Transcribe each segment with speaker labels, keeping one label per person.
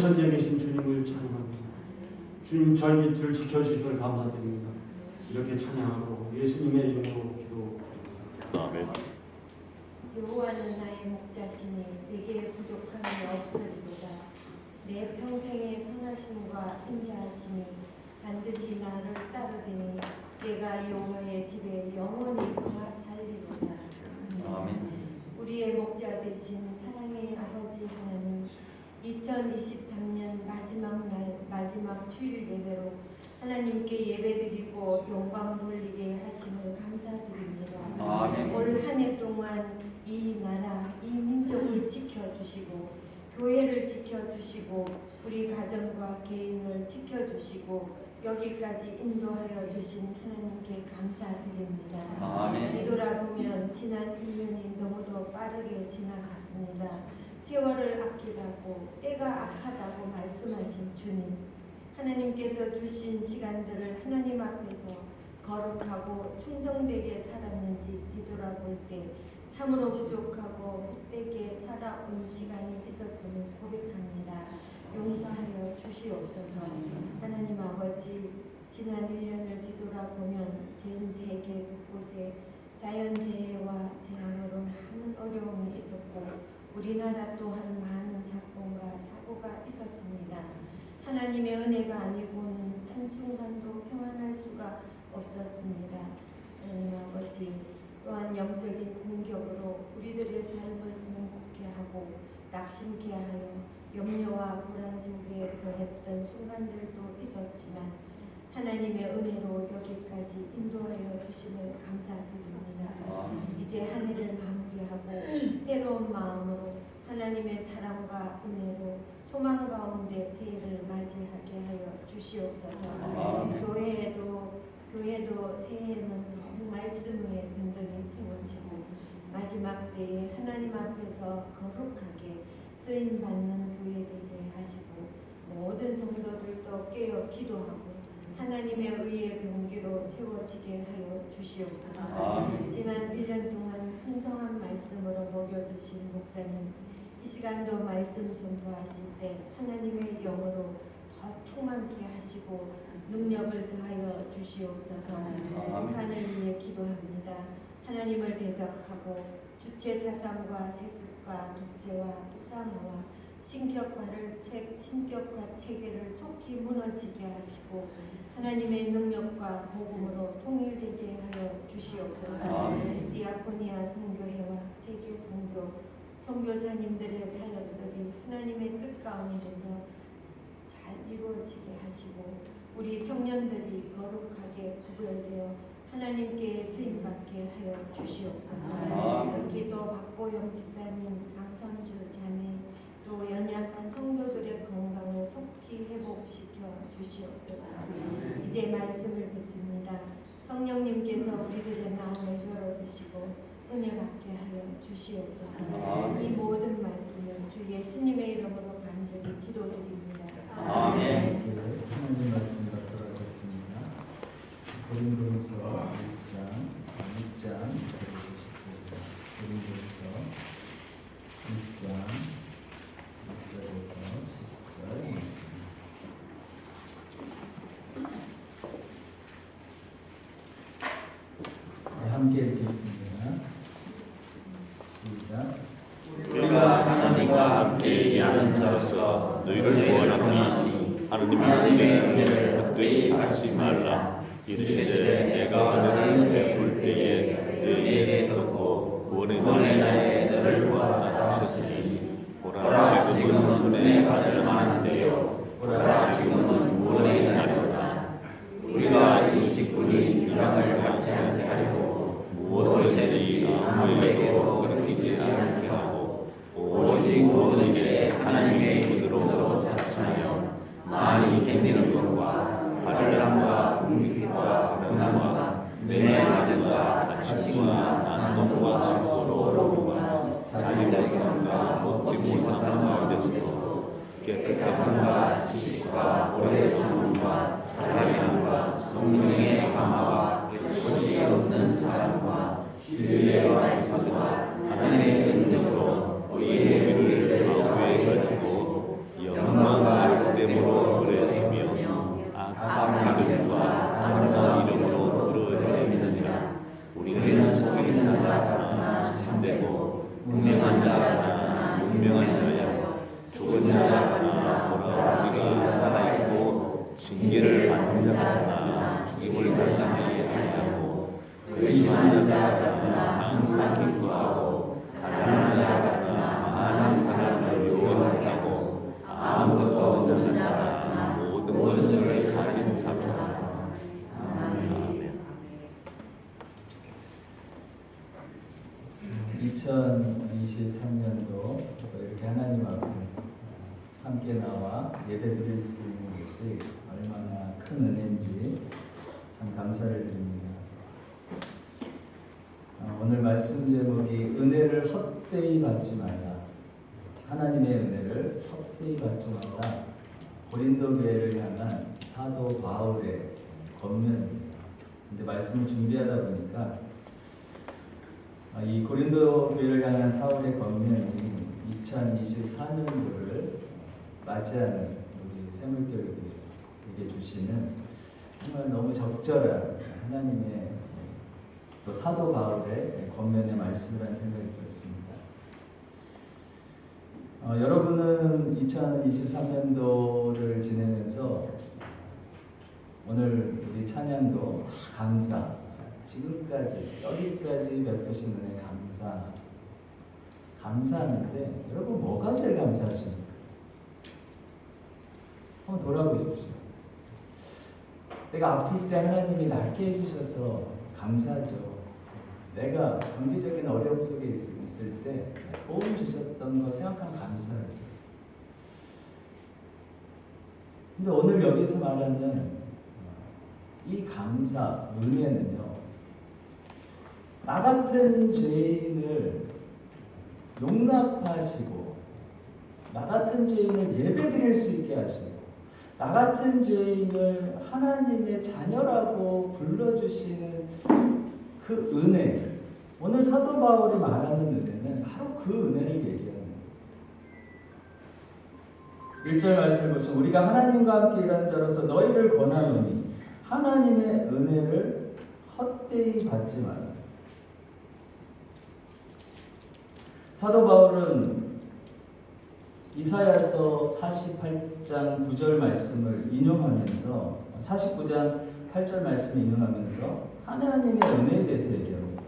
Speaker 1: 현재에 계신 주님을 찬양합니다. 주님 저희 곁을 지켜주심을 감사드립니다. 이렇게 찬양하고 예수님의 이름으로 기도드립니다.
Speaker 2: 아멘.
Speaker 3: 여호와는 나의 목자시니 내게 부족함이 없으리로다. 내 평생의 선하심과 인자하심이 반드시 나를 따르리니 내가 여호와의 집에 영원히 거하 살리로다.
Speaker 2: 아멘.
Speaker 3: 우리의 목자 되신 사랑의 아버지 하나님, 2023년 마지막 날 마지막 주일 예배로 하나님께 예배드리고 영광 돌리게 하심을 감사드립니다.
Speaker 2: 아멘.
Speaker 3: 올 한 해 동안 이 나라, 이 민족을 지켜주시고 교회를 지켜주시고 우리 가정과 개인을 지켜주시고 여기까지 인도하여 주신 하나님께 감사드립니다.
Speaker 2: 아멘.
Speaker 3: 뒤돌아보면 지난 1년이 너무도 빠르게 지나갔습니다. 세월을 아끼라고 때가 악하다고 말씀하신 주님, 하나님께서 주신 시간들을 하나님 앞에서 거룩하고 충성되게 살았는지 뒤돌아볼 때 참으로 부족하고 헛되게 살아온 시간이 있었음을 고백합니다. 용서하여 주시옵소서. 하나님 아버지, 지난 1년을 뒤돌아보면 전 세계 곳곳에 자연재해와 재앙으로 많은 어려움이 있었고 우리나라 또한 많은 사건과 사고가 있었습니다. 하나님의 은혜가 아니고는 한순간도 평안할 수가 없었습니다. 하나님 아버지, 또한 영적인 공격으로 우리들의 삶을 공고케 하고 낙심케 하여 염려와 불안 속에 거했던 순간들도 있었지만 하나님의 은혜로 여기까지 인도하여 주심을 감사드립니다. 이제 한 해를 마무리하고 새로운 마음으로 하나님의 사랑과 은혜로 소망 가운데 새해를 맞이하게 하여 주시옵소서. 교회도 새해는 너무 말씀 위에 든든히 세워지고 마지막 때에 하나님 앞에서 거룩하게 쓰임받는 교회 되게 하시고 모든 성도들도 깨어 기도하고 하나님의 의의 병기로 세워지게 하여 주시옵소서. 지난 1년 동안 풍성한 말씀으로 먹여주신 목사님, 이 시간도 말씀 선포하실 때 하나님의 영으로 더 충만케 하시고 능력을 더하여 주시옵소서. 북한을 위해 기도합니다. 하나님을 대적하고 주체 사상과 세습과 독재와 토사마와 신격화 체계를 속히 무너지게 하시고 하나님의 능력과 복음으로 통일되게 하여 주시옵소서. 디아코니아 선교회와 세계 선교사님들의 사역들이 하나님의 뜻 가운데서 잘 이루어지게 하시고 우리 청년들이 거룩하게 구별되어 하나님께 쓰임받게 하여 주시옵소서. 여기도 박보영 집사님, 강선주 자매, 또 연약한 성도들의 건강을 속히 회복시켜 주시옵소서. 이제 말씀을 듣습니다. 성령님께서 우리들의 마음을 열어주시고 은혜 받게 하여 주시옵소서. 이 모든 말씀을 주 예수님의 이름으로 간절히 기도드립니다.
Speaker 2: 아멘.
Speaker 4: 하나님 말씀 받도록 하겠습니다. 고린도후서 6장 1절에서 10절입니다. 고린도후서 6장 1절에서 10절 말씀. 네, 함께 읽겠습니다. 시작.
Speaker 2: 우리가 하나님과 함께 일하는 자로서 너희를 구원하노니 하느님의 은혜를 헛되이 받지 말라. 이르시되 내가 너를 베풀 때에 너희에게 섰고 구원의 날에 너를 구하라 하셨으니 보라 지금은 은혜 받을 만한데요 보라 지금은 구원의 날이로다. 우리가 이 직분이 유랑을 받지 않게 하려고 무엇이든지 아무에게도 어렵지 않게 하고 오직 모든 일에 하나님의 이름으로 자청하여 많이 견디는 것과 발람과 궁핍과 고난과 매맞음과 다툼과 난동과 수고로움과 자진자기함과 먹지 못한 말들도 깨끗함과 지식과 오래 참음과 자비함과 성령의 감화와 끝이 없는 사랑과 진리의 말씀과 하나님의 능력으로 우리의 우리를 마음에 가지고 영광과 징계를 받는 자 같으나 죽임을 당하기 예상하고 의심하는 자 같으나 항상 기뻐하고 가난한 자 같으나 많은 사람을 요구한다고 아무것도 없는 자 같으나 모든 것을 가진 자다. 아멘.
Speaker 4: 2023년도 이렇게 하나님 앞에 함께 나와 예배 드릴 수 있는 것이 얼마나 큰 은혜인지 참 감사를 드립니다. 오늘 말씀 제목이 은혜를 헛되이 받지 말라. 하나님의 은혜를 헛되이 받지 말라. 고린도 교회를 향한 사도 바울의 권면입니다. 근데 말씀을 준비하다 보니까 이 고린도 교회를 향한 사울의 권면이 2024년도를 맞이하는 우리 새물교회에게 주시는 정말 너무 적절한 하나님의 또 사도 바울의 권면의 말씀이라는 생각이 들었습니다. 여러분은 2023년도를 지내면서 오늘 우리 찬양도 감사, 지금까지 여기까지 베푸신 은혜 감사하는데 여러분 뭐가 제일 감사하십니까? 한번 돌아보십시오. 내가 아플 때 하나님이 낫게 해주셔서 감사하죠. 내가 경제적인 어려움 속에 있을 때 도움 주셨던 거 생각하면 감사하죠. 근데 오늘 여기서 말하는 이 감사, 은혜는요, 나 같은 죄인을 용납하시고 나 같은 죄인을 예배드릴 수 있게 하시고 나 같은 죄인을 하나님의 자녀라고 불러주시는 그 은혜, 오늘 사도 바울이 말하는 은혜는 바로 그 은혜를 얘기하는 거예요. 1절 말씀을 보시면 우리가 하나님과 함께 일하는 자로서 너희를 권하노니 하나님의 은혜를 헛되이 받지 말라. 사도 바울은 이사야서 48장 9절 말씀을 인용하면서 49장 8절 말씀을 인용하면서 하나님의 은혜에 대해서 얘기합니다.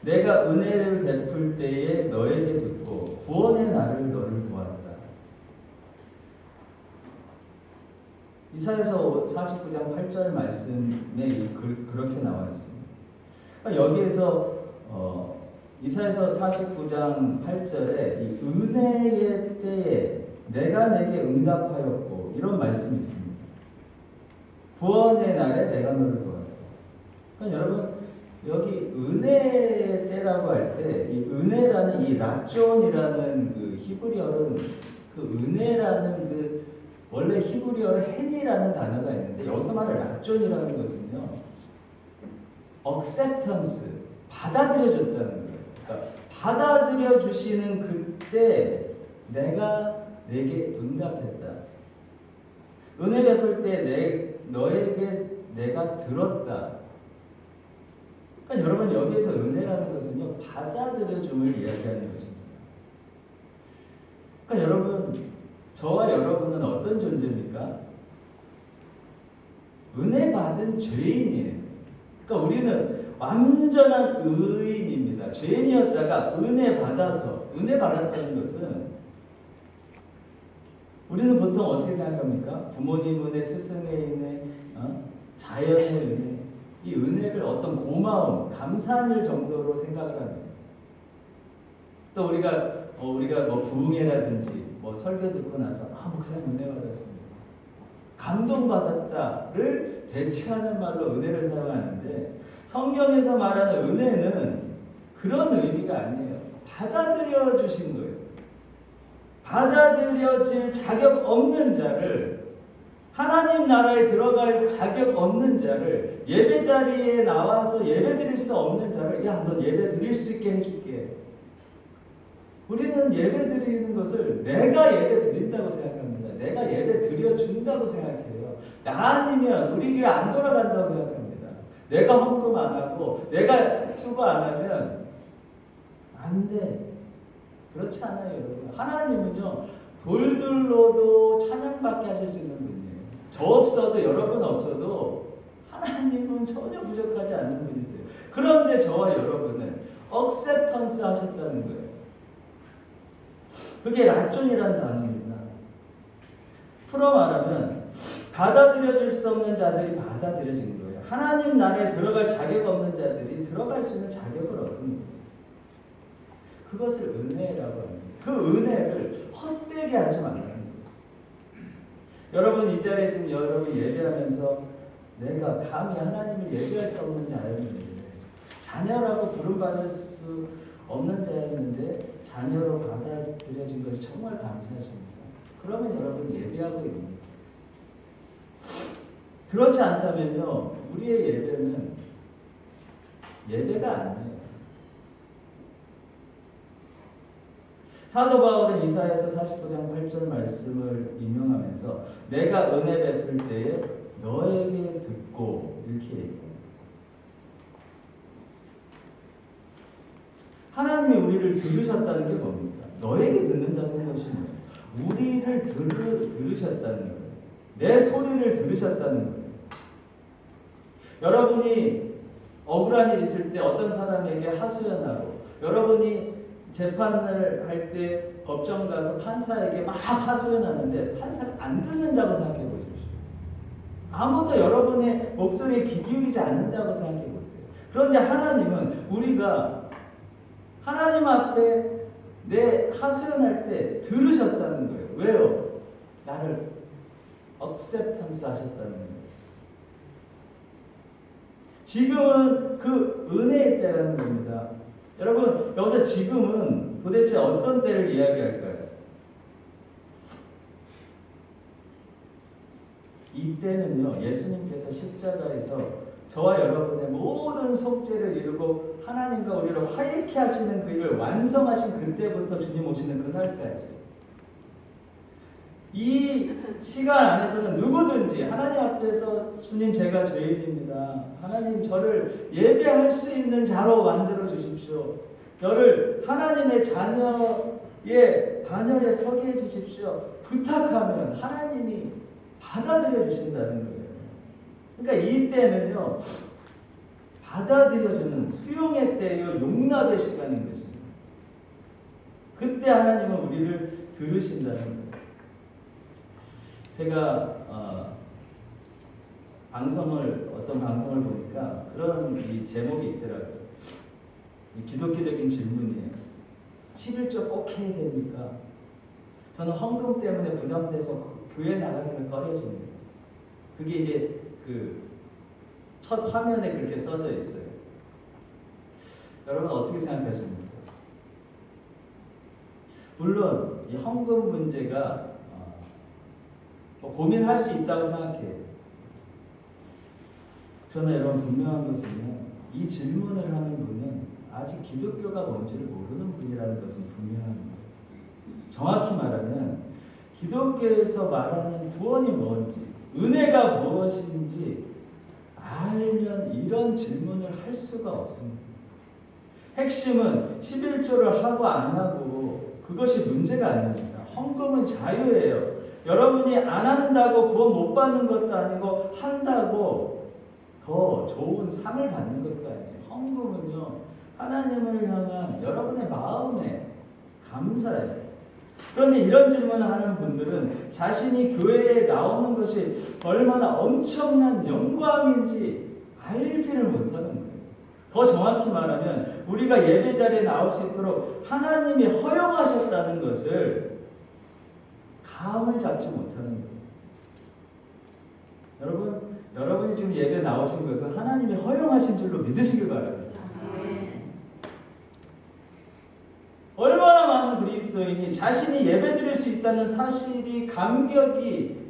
Speaker 4: 내가 은혜를 베풀 때에 너에게 듣고 구원의 날을 너를 도왔다. 이사야서 49장 8절 말씀에 그렇게 나와 있습니다. 그러니까 여기에서 이사야서 49장 8절에 이 은혜의 때에 내가 내게 응답하였고 이런 말씀이 있습니다. 구원의 날에 내가 너를 도왔다. 그러니까 여러분 여기 은혜의 때라고 할 때 이 은혜라는 이 라존이라는 그 히브리어는 그 은혜라는 그 원래 히브리어로 헨이라는 단어가 있는데 여기서 말하는 라존이라는 것은요 acceptance, 받아들여줬다는 거예요. 그러니까 받아들여 주시는 그때 내가 내게 응답했다. 은혜 베풀 때 너에게 내가 들었다. 그러니까 여러분 여기에서 은혜라는 것은요 받아들여 줌을 이야기하는 것입니다. 그러니까 여러분 저와 여러분은 어떤 존재입니까? 은혜 받은 죄인이에요. 그러니까 우리는 완전한 의인입니다. 죄인이었다가 은혜 받았다는 것은 우리는 보통 어떻게 생각합니까? 부모님 은혜, 스승의 은혜, 자연의 은혜, 이 은혜를 어떤 고마움, 감사한 일 정도로 생각을 합니다. 또 우리가 뭐 부흥회라든지 뭐 설교 듣고 나서 목사님 은혜 받았습니다. 감동받았다를 대체하는 말로 은혜를 사용하는데 성경에서 말하는 은혜는 그런 의미가 아니에요. 받아들여 주신 거예요. 받아들여질 자격 없는 자를, 하나님 나라에 들어갈 자격 없는 자를, 예배 자리에 나와서 예배 드릴 수 없는 자를 너 예배 드릴 수 있게 해줄게. 우리는 예배 드리는 것을 내가 예배 드린다고 생각합니다. 내가 예배 드려준다고 생각해요. 나 아니면 우리 교회 안 돌아간다고 생각합니다. 내가 헌금 안 하고 내가 수고 안 하면 안 돼. 그렇지 않아요, 여러분. 하나님은요 돌들로도 찬양받게 하실 수 있는 분이에요. 저 없어도 여러분 없어도 하나님은 전혀 부족하지 않는 분이세요. 그런데 저와 여러분은 억셉턴스 하셨다는 거예요. 그게 라존이라는 단어입니다. 풀어 말하면 받아들여질 수 없는 자들이 받아들여지는 거예요. 하나님 나라에 들어갈 자격 없는 자들이 들어갈 수 있는 자격을 얻는 거예요. 그것을 은혜라고 합니다. 그 은혜를 헛되게 하지 말라는 거예요. 여러분 이 자리에 지금 여러분 예배하면서 내가 감히 하나님을 예배할 수 없는 자였는데 자녀라고 부름받을 수 없는 자였는데 자녀로 받아들여진 것이 정말 감사하십니다. 그러면 여러분 예배하고 있는 거예요. 그렇지 않다면요 우리의 예배는 예배가 아니에요. 사도 바울은 이사야서 49장 8절 말씀을 인용하면서 내가 은혜 베풀 때에 너에게 듣고 이렇게 얘기합니다. 하나님이 우리를 들으셨다는 게 뭡니까? 너에게 듣는다는 것이 뭐예요? 우리를 들으셨다는 거예요. 내 소리를 들으셨다는 거예요. 여러분이 억울한 일 있을 때 어떤 사람에게 하소연하고 여러분이 재판을 할 때 법정 가서 판사에게 막 하소연하는데 판사가 안 듣는다고 생각해 보십시오. 아무도 여러분의 목소리에 귀 기울이지 않는다고 생각해 보세요. 그런데 하나님은 우리가 하나님 앞에 내 하소연할 때 들으셨다는 거예요. 왜요? 나를 억셉턴스 하셨다는 거예요. 지금은 그 은혜의 때라는 겁니다. 여러분 여기서 지금은 도대체 어떤 때를 이야기할까요? 이때는요 예수님께서 십자가에서 저와 여러분의 모든 속죄를 이루고 하나님과 우리를 화해케 하시는 그 일을 완성하신 그때부터 주님 오시는 그날까지 이 시간 안에서는 누구든지 하나님 앞에서 주님 제가 죄인입니다. 하나님 저를 예배할 수 있는 자로 만들어 주십시오. 저를 하나님의 자녀의 반열에 서게 해 주십시오. 부탁하면 하나님이 받아들여 주신다는 거예요. 그러니까 이 때는요 받아들여주는 수용의 때요 용납의 시간인 것입니다. 그때 하나님은 우리를 들으신다는 거예요. 제가 어떤 방송을 보니까 그런 이 제목이 있더라고요. 이 기독교적인 질문이에요. 11조 꼭 해야 됩니까? 저는 헌금 때문에 부담돼서 교회 나가기가 꺼려집니다. 그게 이제 그 첫 화면에 그렇게 써져 있어요. 여러분 어떻게 생각하십니까? 물론 이 헌금 문제가 고민할 수 있다고 생각해요. 그러나 여러분 분명한 것은요. 이 질문을 하는 분은 아직 기독교가 뭔지를 모르는 분이라는 것은 분명합니다. 정확히 말하면 기독교에서 말하는 구원이 뭔지 은혜가 무엇인지 알면 이런 질문을 할 수가 없습니다. 핵심은 11조를 하고 안 하고 그것이 문제가 아닙니다. 헌금은 자유예요. 여러분이 안 한다고 구원 못 받는 것도 아니고 한다고 더 좋은 상을 받는 것도 아니에요. 헌금은요 하나님을 향한 여러분의 마음에 감사예요. 그런데 이런 질문을 하는 분들은 자신이 교회에 나오는 것이 얼마나 엄청난 영광인지 알지를 못하는 거예요. 더 정확히 말하면 우리가 예배 자리에 나올 수 있도록 하나님이 허용하셨다는 것을 감을 잡지 못하는 거예요. 여러분이 지금 예배 나오신 것은 하나님이 허용하신 줄로 믿으시길 바랍니다. 얼마나 많은 그리스도인이 자신이 예배드릴 수 있다는 사실이 감격이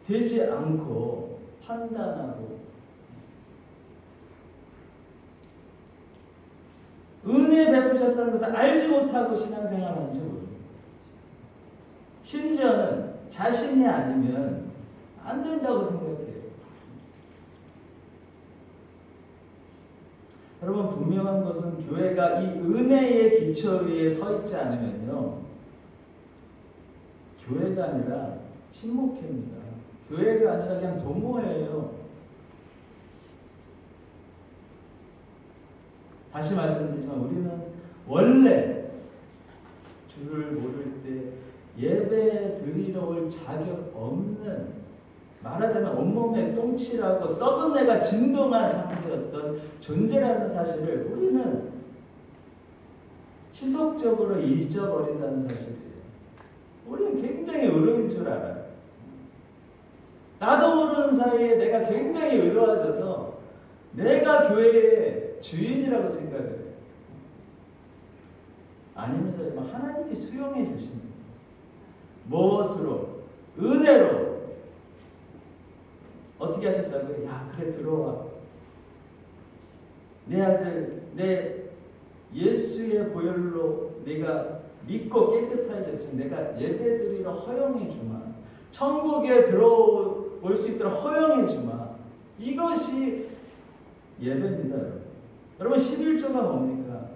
Speaker 4: 되지 않고 판단하고 은혜 베푸셨다는 것을 알지 못하고 신앙생활하는지 모릅니다. 심지어는 자신이 아니면 안 된다고 생각해요. 여러분 분명한 것은 교회가 이 은혜의 기초 위에 서 있지 않으면요 교회가 아니라 침묵회입니다. 교회가 아니라 그냥 동호회예요. 다시 말씀드리지만 우리는 원래 주를 모를 때 예배 드리러 올 자격 없는, 말하자면 온몸에 똥칠하고 썩은 내가 진동한 상태였던 존재라는 사실을 우리는 지속적으로 잊어버린다는 사실이에요. 우리는 굉장히 의로운 줄 알아요. 나도 모르는 사이에 내가 굉장히 의로워져서 내가 교회의 주인이라고 생각을 해요. 아닙니다. 하나님이 수용해 주십니다. 무엇으로? 은혜로. 어떻게 하셨다고요? 야, 그래, 들어와. 내 아들, 내 예수의 보혈로 내가 믿고 깨끗해졌으니 내가 예배드리러 허용해 주마. 천국에 들어올 수 있도록 허용해 주마. 이것이 예배입니다, 여러분. 여러분, 11조가 뭡니까?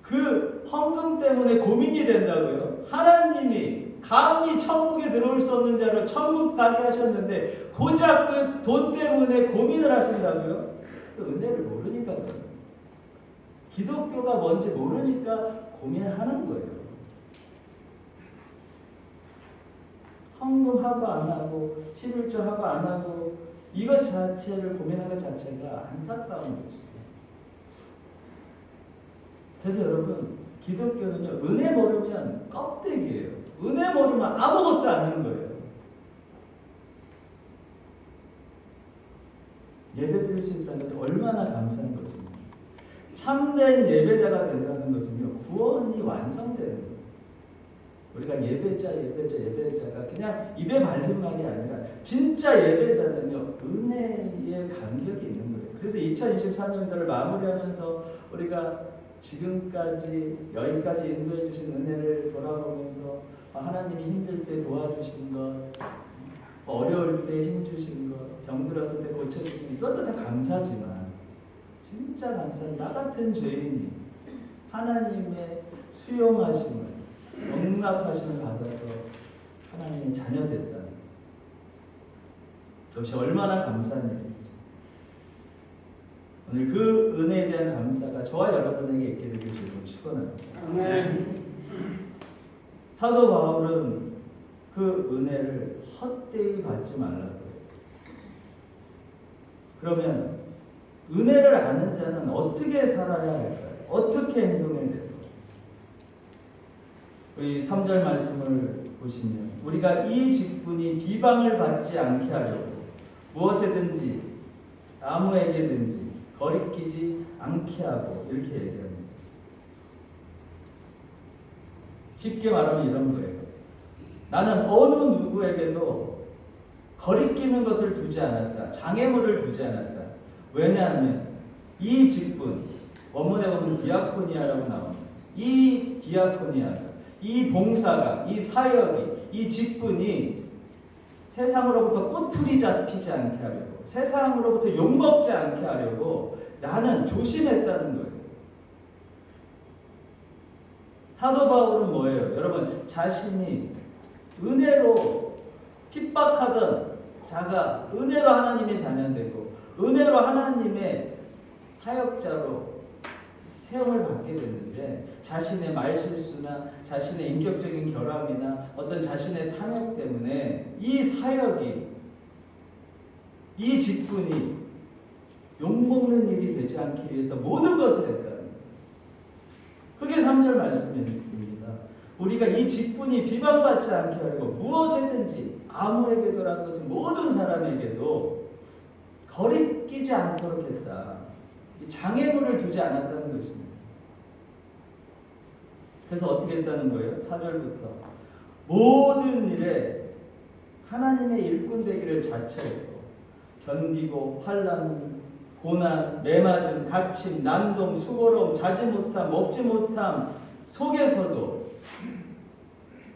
Speaker 4: 그 헌금 때문에 고민이 된다고요. 하나님이 감히 천국에 들어올 수 없는 자로 천국 가게 하셨는데 고작 그 돈 때문에 고민을 하신다고요? 그 은혜를 모르니까 그래요. 기독교가 뭔지 모르니까 고민하는 거예요. 헌금하고 안 하고 11조하고 안 하고 이것 자체를 고민하는 것 자체가 안타까운 것이죠. 그래서 여러분, 기독교는요, 은혜 모르면 껍데기예요. 은혜 모르면 아무것도 아닌 거예요. 예배 드릴 수 있다는 것은 얼마나 감사한 것입니까? 참된 예배자가 된다는 것은요, 구원이 완성되는 거예요. 우리가 예배자가 그냥 입에 발린 말이 아니라 진짜 예배자는요, 은혜의 간격이 있는 거예요. 그래서 2023년도를 마무리하면서 우리가 지금까지 여기까지 인도해 주신 은혜를 돌아보면서 하나님이 힘들 때 도와주신 것, 어려울 때 힘주신 것, 병들었을 때 고쳐주신 것, 이것도 다 감사지만 진짜 감사한 나 같은 죄인이 하나님의 수용하심을, 용납하심을 받아서 하나님의 자녀됐다는 그것이 얼마나 감사한 일인지. 오늘 그 은혜에 대한 감사가 저와 여러분에게 있게 되길 주로 축원합니다.
Speaker 1: 아멘.
Speaker 4: 사도 바울은 그 은혜를 헛되이 받지 말라고 해요. 그러면 은혜를 아는 자는 어떻게 살아야 할까요? 어떻게 행동해야 될까요? 우리 3절 말씀을 보시면 우리가 이 직분이 비방을 받지 않게 하려고 무엇에든지 아무에게든지 거리끼지 않게 하고 이렇게 얘기합니다. 쉽게 말하면 이런 거예요. 나는 어느 누구에게도 거리끼는 것을 두지 않았다. 장애물을 두지 않았다. 왜냐하면 이 직분, 원문에 보면 디아코니아라고 나옵니다. 이 디아코니아가, 이 봉사가, 이 사역이, 이 직분이 세상으로부터 꼬투리 잡히지 않게 하려고, 세상으로부터 욕먹지 않게 하려고 나는 조심했다는 거예요. 사도 바울은 뭐예요? 여러분, 자신이 은혜로 핍박하던 자가 은혜로 하나님의 자녀되고 은혜로 하나님의 사역자로 세움을 받게 됐는데 자신의 말실수나 자신의 인격적인 결함이나 어떤 자신의 탐욕 때문에 이 사역이, 이 직분이 욕먹는 일이 되지 않기 위해서 모든 것을 했다는 거예요. 그게 3절 말씀입니다. 우리가 이 직분이 비방받지 않게 하려고 무엇이든지 아무에게도라는 것은 모든 사람에게도 거리끼지 않도록 했다. 장애물을 두지 않았다는 것입니다. 그래서 어떻게 했다는 거예요? 4절부터 모든 일에 하나님의 일꾼 되기를 자처했고 견디고 환난, 고난, 매맞음, 갇힘, 난동, 수고로움, 자지 못함, 먹지 못함 속에서도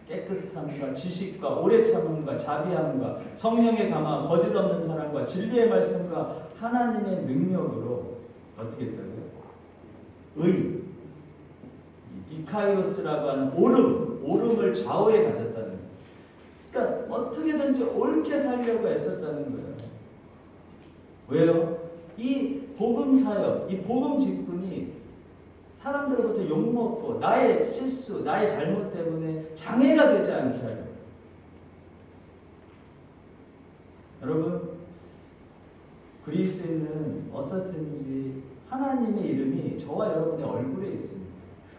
Speaker 4: 깨끗함과 지식과 오래 참음과 자비함과 성령의 감화, 거짓 없는 사랑과 진리의 말씀과 하나님의 능력으로 어떻게 했다고요? 의, 디카이오스라고 하는 오름을 좌우에 가졌다는 거예요. 그러니까 어떻게든지 옳게 살려고 애썼다는 거예요. 왜요? 이 복음 사역, 이 복음 직분이 사람들로부터 욕먹고 나의 실수, 나의 잘못 때문에 장애가 되지 않게 하려고. 여러분, 그리스도인은 어떻든지 하나님의 이름이 저와 여러분의 얼굴에 있습니다.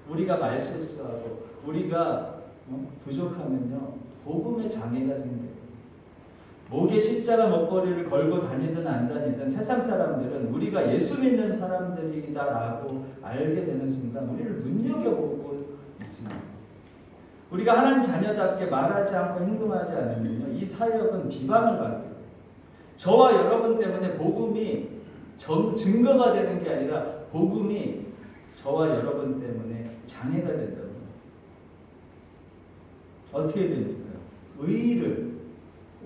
Speaker 4: 우리가 말실수하고 우리가 부족하면요, 복음의 장애가 생겨요. 목에 십자가 목걸이를 걸고 다니든 안 다니든 세상 사람들은 우리가 예수 믿는 사람들이다라고 알게 되는 순간 우리를 눈여겨보고 있습니다. 우리가 하나님 자녀답게 말하지 않고 행동하지 않으면요, 이 사역은 비방을 받게 돼요. 저와 여러분 때문에 복음이 증거가 되는 게 아니라 복음이 저와 여러분 때문에 장애가 된다는 거예요. 어떻게 됩니까? 의의를,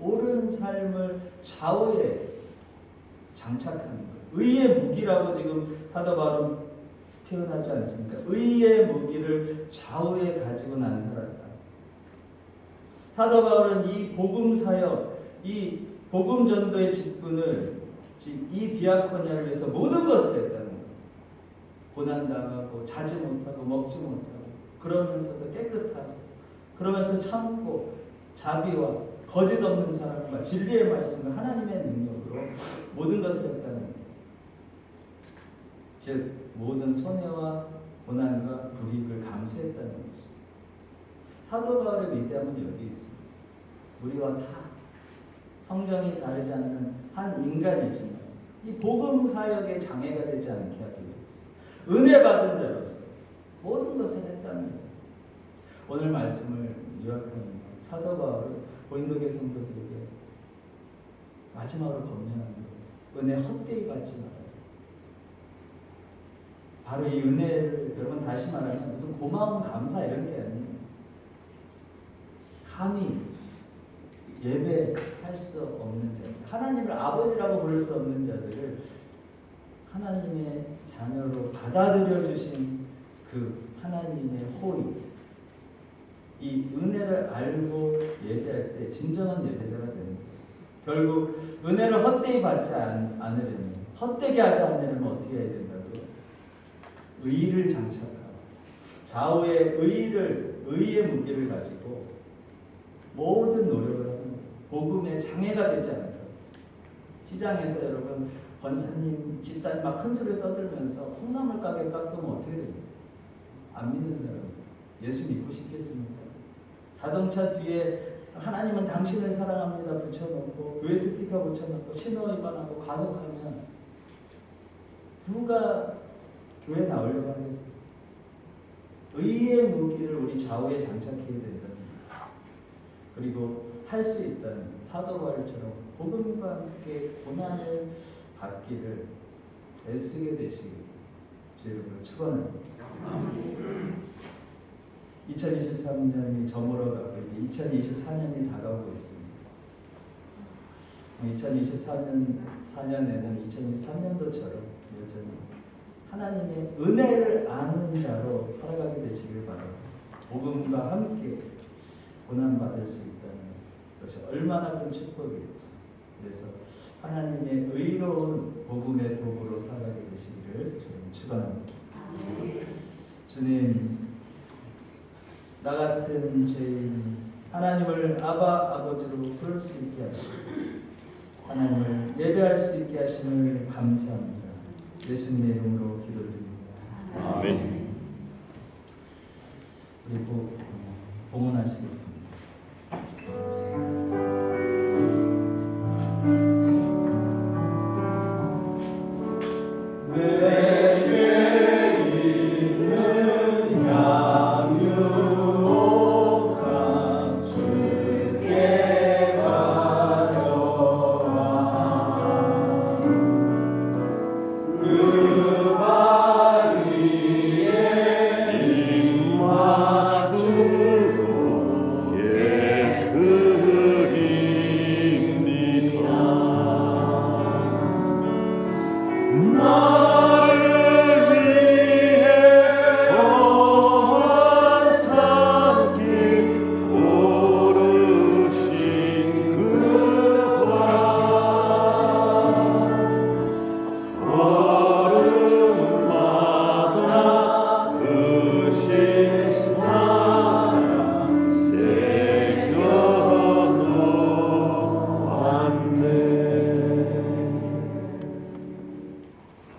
Speaker 4: 옳은 삶을 좌우에 장착하는 거예요. 의의 무기라고 지금 사도 바울은 표현하지 않습니까? 의의 무기를 좌우에 가지고 난 사람이다. 사도 바울은 이 복음 사역, 이 복음 전도의 직분을 이 디아코니아를 위해서 모든 것을 했다는 거예요. 고난당하고 자지 못하고 먹지 못하고 그러면서도 깨끗하고 그러면서 참고 자비와 거짓 없는 사랑과 진리의 말씀과 하나님의 능력으로 모든 것을 했다는 거예요. 즉 모든 손해와 고난과 불이익을 감수했다는 것이죠. 사도 바울의 위대함은 여기 있습니다. 우리와 다 성정이 다르지 않는 한 인간이지만 이 복음 사역의 장애가 되지 않게 하기 위해서 은혜 받은 자로서 모든 것을 했다는 거예요. 오늘 말씀을 요약하는 사도 바울은 고린도교회 성도들에게 마지막으로 권면하는 거예요. 은혜 헛되이 받지 말아요. 바로 이 은혜를 여러분 다시 말하면 무슨 고마움 감사 이런 게 아니에요. 감히 예배할 수 없는 자들, 하나님을 아버지라고 부를 수 없는 자들을 하나님의 자녀로 받아들여 주신 그 하나님의 호의, 이 은혜를 알고 예배할 때 진정한 예배자가 되는 거예요. 결국 은혜를 헛되이 받지 않으려면, 헛되게 하지 않으려면 어떻게 해야 된다고요? 의의를 장착하고 좌우의 의의의 무기를 가지고 모든 노력을 하는 거예요. 복음의 장애가 되지 않을까. 시장에서 여러분 권사님, 집사님 막 큰 소리 떠들면서 콩나물 가게 깎으면 어떻게 됩니까? 안 믿는 사람 예수 믿고 싶겠습니까? 자동차 뒤에 하나님은 당신을 사랑합니다 붙여놓고 교회 스티커 붙여놓고 신호 위반하고 과속하면 누가 교회 나오려고 하겠어요? 의의 무기를 우리 좌우에 장착해야 된다는 거예요. 그리고 할 수 있다는 사도 바울처럼 복음과 함께 고난을 받기를 애쓰게 되시길 주님을 축원합니다. 2023년이 저물어가고 이제 2024년이 다가오고 있습니다. 2024년에는 2023년도처럼 여전히 하나님의 은혜를 아는 자로 살아가게 되시길 바랍니다. 복음과 함께 고난받을 수 있다는 것이 얼마나 큰 축복이겠죠. 그래서 하나님의 의로운 복음의 도구로 살아가게 되시기를 주님 축원합니다. 주님, 나 같은 죄인 하나님을 아버지로 부를 수 있게 하시고 하나님을 예배할 수 있게 하심을 감사합니다. 예수님의 이름으로 기도드립니다.
Speaker 2: 아멘.
Speaker 4: 그리고 봉헌하시겠습니다.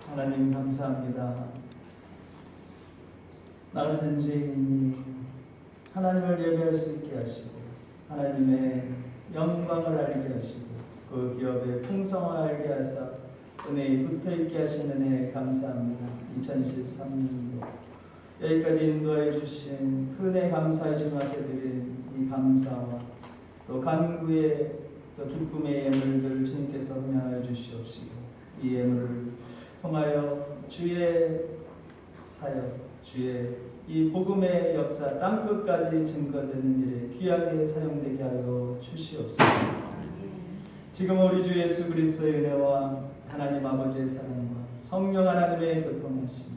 Speaker 4: 하나님 감사합니다. 나 같은 죄인이 하나님을 예배할 수 있게 하시고 하나님의 영광을 알게 하시고 그 기업의 풍성을 알게 하사 은혜에 붙어있게 하신 은혜에 감사합니다. 2023년도 여기까지 인도해 주신 은혜 감사의 주님 앞에 드린 이 감사와 또 간구의 또 기쁨의 예물들을 주님께서 흠양하여 주시옵시고 이 예물을 통하여 주의 사역, 주의 이 복음의 역사 땅끝까지 증거되는 일에 귀하게 사용되게 하여 주시옵소서. 지금 우리 주 예수 그리스도의 은혜와 하나님 아버지의 사랑과 성령 하나님의 교통하심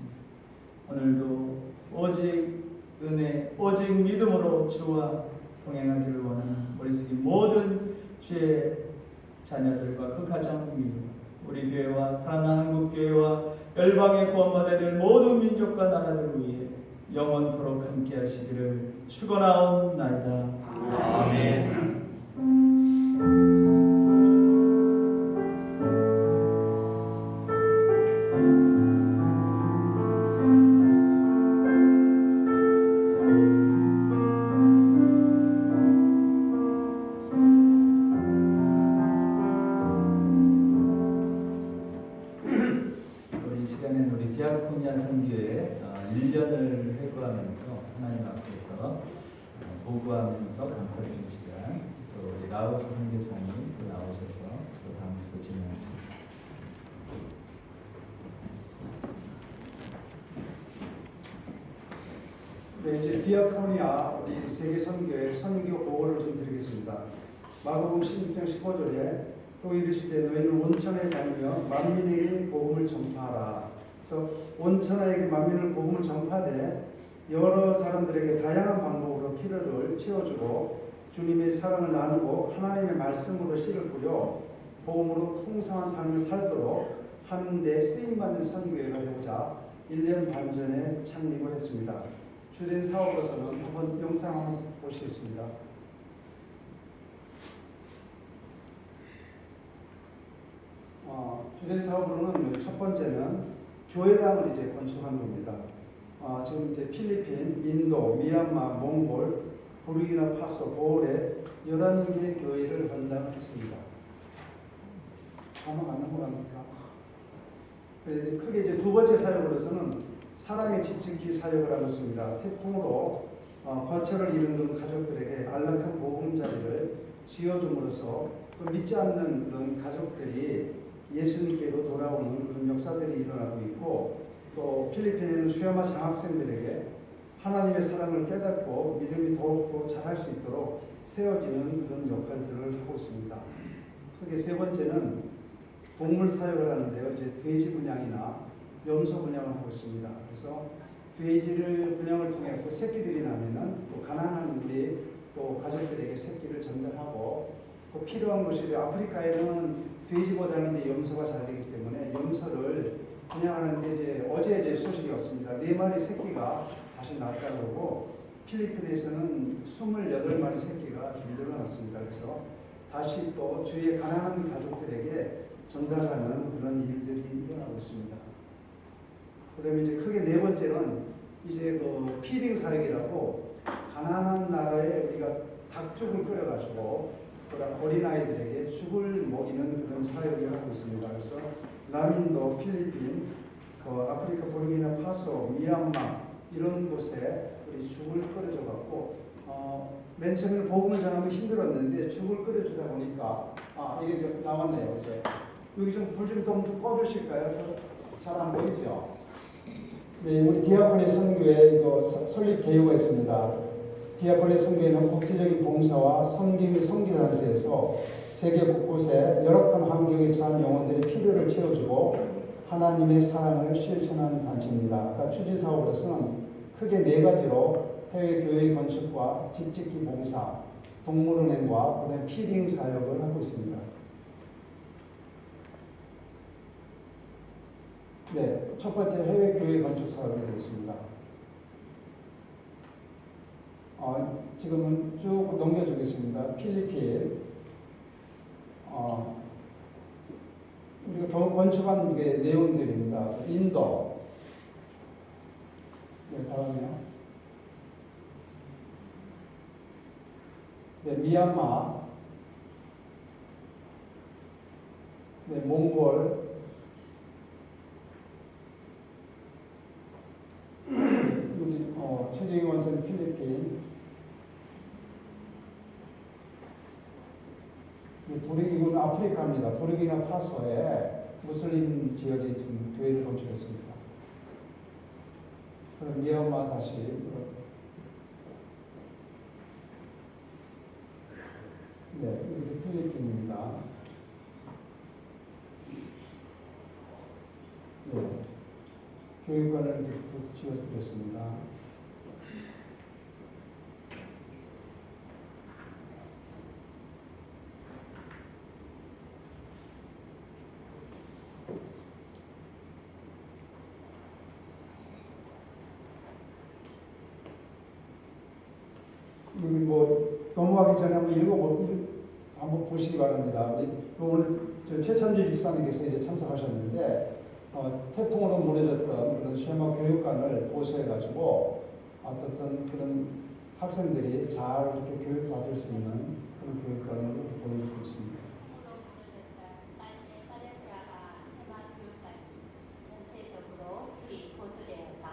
Speaker 4: 오늘도 오직 은혜, 오직 믿음으로 주와 동행하기를 원하는 머릿속의 모든 주의 자녀들과 그 가정 위로 우리 교회와 사랑하는 한국교회와 열방의 구원받아야 될 모든 민족과 나라들을 위해 영원토록 함께 하시기를 축원하옵나이다.
Speaker 2: 아멘.
Speaker 4: 이 시간에는 우리 디아코니아 선교회 1년을 회고하면서 하나님 앞에서 보고하면서 감사드리는 시간 또 우리 라오스 선교사님 또 나오셔서 또 다음에서 진행하시겠습니다.
Speaker 5: 네, 이제 디아코니아 우리 세계 선교의 선교 보고를 좀 드리겠습니다. 마가복음 16장 15절에 또 이르시되 너희는 온천에 다니며 만민에게 복음을 전파하라. 그래서 온천하에게 만민을 복음을 전파되 여러 사람들에게 다양한 방법으로 필요를 채워주고 주님의 사랑을 나누고 하나님의 말씀으로 씨를 뿌려 복음으로 풍성한 삶을 살도록 하는 데 쓰임받는 선교회가 되고자 1년 반 전에 창립을 했습니다. 주된 사업으로서는 한번 영상 한번 보시겠습니다. 주된 사업으로는 첫 번째는 교회당을 이제 건축하는 겁니다. 지금 이제 필리핀, 인도, 미얀마, 몽골, 부르키나파소, 보홀에 11개의 교회를 건당했습니다. 아마 안 넘어갑니까? 크게 이제 두 번째 사역으로서는 사랑의 집짓기 사역을 하고 있습니다. 태풍으로 거처를 잃은 가족들에게 안락한 보금자리를 지어줌으로써 또 믿지 않는 그런 가족들이 예수님께로 돌아오는 그런 역사들이 일어나고 있고 또 필리핀에는 수야마 장학생들에게 하나님의 사랑을 깨닫고 믿음이 더욱더 잘할 수 있도록 세워지는 그런 역할들을 하고 있습니다. 크게 세 번째는 동물 사역을 하는데요. 이제 돼지 분양이나 염소 분양을 하고 있습니다. 그래서 돼지를 분양을 통해 새끼들이 나면은 또 가난한 우리 또 가족들에게 새끼를 전달하고 또 필요한 것이 아프리카에는 돼지보다는 이제 염소가 잘 되기 때문에 염소를 분양하는데 이제 어제 소식이 왔습니다. 4마리 새끼가 다시 낳았다고 하고 필리핀에서는 28마리 새끼가 좀 늘어났습니다. 그래서 다시 또 주위의 가난한 가족들에게 전달하는 그런 일들이 일어나고 있습니다. 그다음에 이제 크게 네 번째는 이제 그 피딩 사역이라고 가난한 나라에 우리가 닭죽을 끓여가지고 어린아이들에게 죽을 먹이는 그런 사역을 하고 있습니다. 그래서 남인도, 필리핀, 아프리카 부르키나파소, 미얀마 이런 곳에 우리 죽을 끓여줘갖고 맨 처음에는 복음을 전하면 힘들었는데 죽을 끓여주다 보니까 이게 나왔네요. 이제 여기 좀 불 좀 꺼주실까요? 잘 안 보이죠?
Speaker 1: 네, 우리 디아코니 선교회 이거 설립 개요가 있습니다. 디아코니 선교회는 국제적인 봉사와 섬김이 성기단을 위해서 세계 곳곳에 열악한 환경에 처한 영혼들의 필요를 채워주고 하나님의 사랑을 실천하는 단체입니다. 아까 추진 사업으로서는 크게 4가지로 해외 교회 건축과 집짓기 봉사, 동물은행과 그다음에 피딩 사역을 하고 있습니다. 네, 첫 번째 해외 교회 건축 사업이 되겠습니다. 지금은 쭉 넘겨주겠습니다. 필리핀, 건축한 게 내용들입니다. 인도. 네, 다음이요. 네, 미얀마. 네, 몽골. 우리 최경희 원선 필리핀. 네, 이건 아프리카입니다. 부르키나 파소에 무슬림 지역에 좀 교회를 건축했습니다. 그럼 미얀마 다시. 네, 이렇게 필리핀입니다. 네, 교육관을 지어드렸습니다. 넘어가기 전에 한번 보시기 바랍니다. 오늘 최찬주 집사님께서 이제 참석하셨는데 태풍으로 무너졌던 그런 쉐마 교육관을 보수해가지고 어떻든 그런 학생들이 잘 이렇게 교육받을 수 있는 그런 교육관을 보여주고 있습니다.
Speaker 6: 전체적으로 수리 보수되어서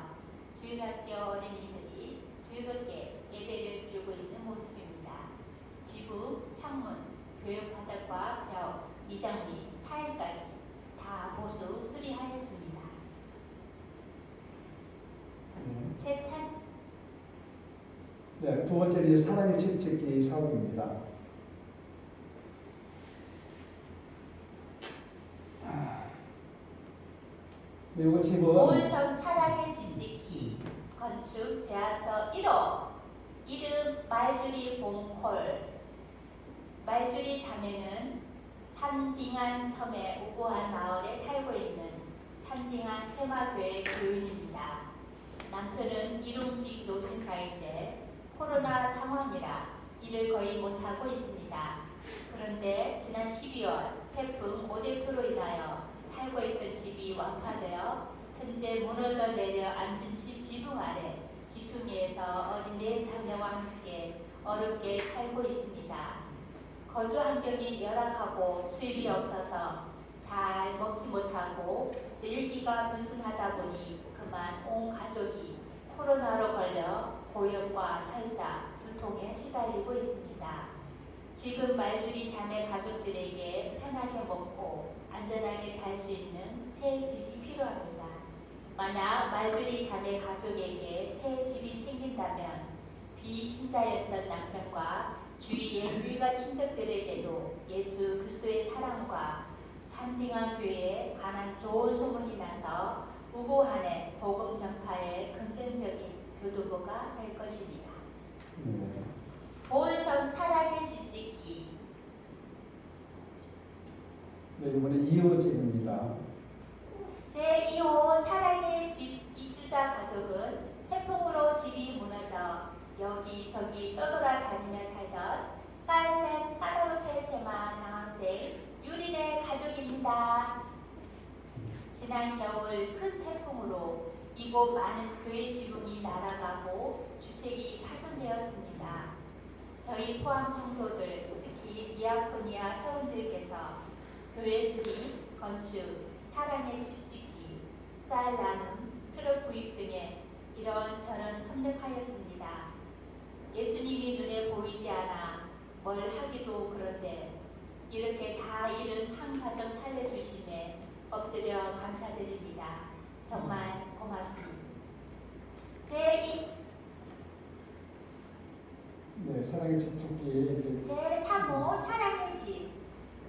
Speaker 6: 주일학교 어린이들이 즐겁게 예배를 드리고 있는 모습입니다. 지붕, 창문, 교육바닥과 벽, 미장비, 타일까지 다 보수 수리하였습니다.
Speaker 1: 네, 두 번째는 이제 사랑의 집 짓기 사업입니다. 그리고 지금
Speaker 6: 보울섬 사랑의 집 짓기 건축 제안서 1호 이름 말주리 봉콜. 말주리 자매는 산딩안 섬의 우고한 마을에 살고 있는 산딩안 세마교회 교인입니다. 남편은 일용직 노동자인데 코로나 상황이라 일을 거의 못하고 있습니다. 그런데 지난 12월 태풍 오데토로 인하여 살고 있던 집이 완파되어 현재 무너져 내려 앉은 집 지붕 아래 기퉁이에서 어린 4자녀와 함께 어렵게 살고 있습니다. 거주 환경이 열악하고 수입이 없어서 잘 먹지 못하고 또 일기가 불순하다 보니 그만 온 가족이 코로나로 걸려 고열과 설사, 두통에 시달리고 있습니다. 지금 말주리 자매 가족들에게 편하게 먹고 안전하게 잘 수 있는 새 집이 필요합니다. 만약 말주리 자매 가족에게 새 집이 생긴다면 비신자였던 남편과 주위의 일가 친척들에게도 예수 그리스도의 사랑과 산딩한 교회에 관한 좋은 소문이 나서 우고한의 복음 전파에 긍정적인 교두보가 될 것입니다. 보울섬 사랑의 집 짓기.
Speaker 1: 네, 이번에 2호 집입니다.
Speaker 6: 제2호 사랑의 집 입주자 가족은 태풍으로 집이 무너져 여기저기 떠돌아다니며 살던 깔맨 까다로페 세마 장학생 유린의 가족입니다. 지난 겨울 큰 태풍으로 이곳 많은 교회 지붕이 날아가고 주택이 파손되었습니다. 저희 포항 성도들, 특히 디아코니아 회원들께서 교회 수리, 건축, 사랑의 집 짓기, 쌀 나눔, 트럭 구입 등에 이런저런 협력하였습니다. 예수님이 눈에 보이지 않아 뭘 하기도 그런데 이렇게 다 이룬 한 가정 살려주심에 엎드려 감사드립니다. 정말 고맙습니다.
Speaker 1: 네, 사랑의 집 짓기.
Speaker 6: 제3호 사랑의 집.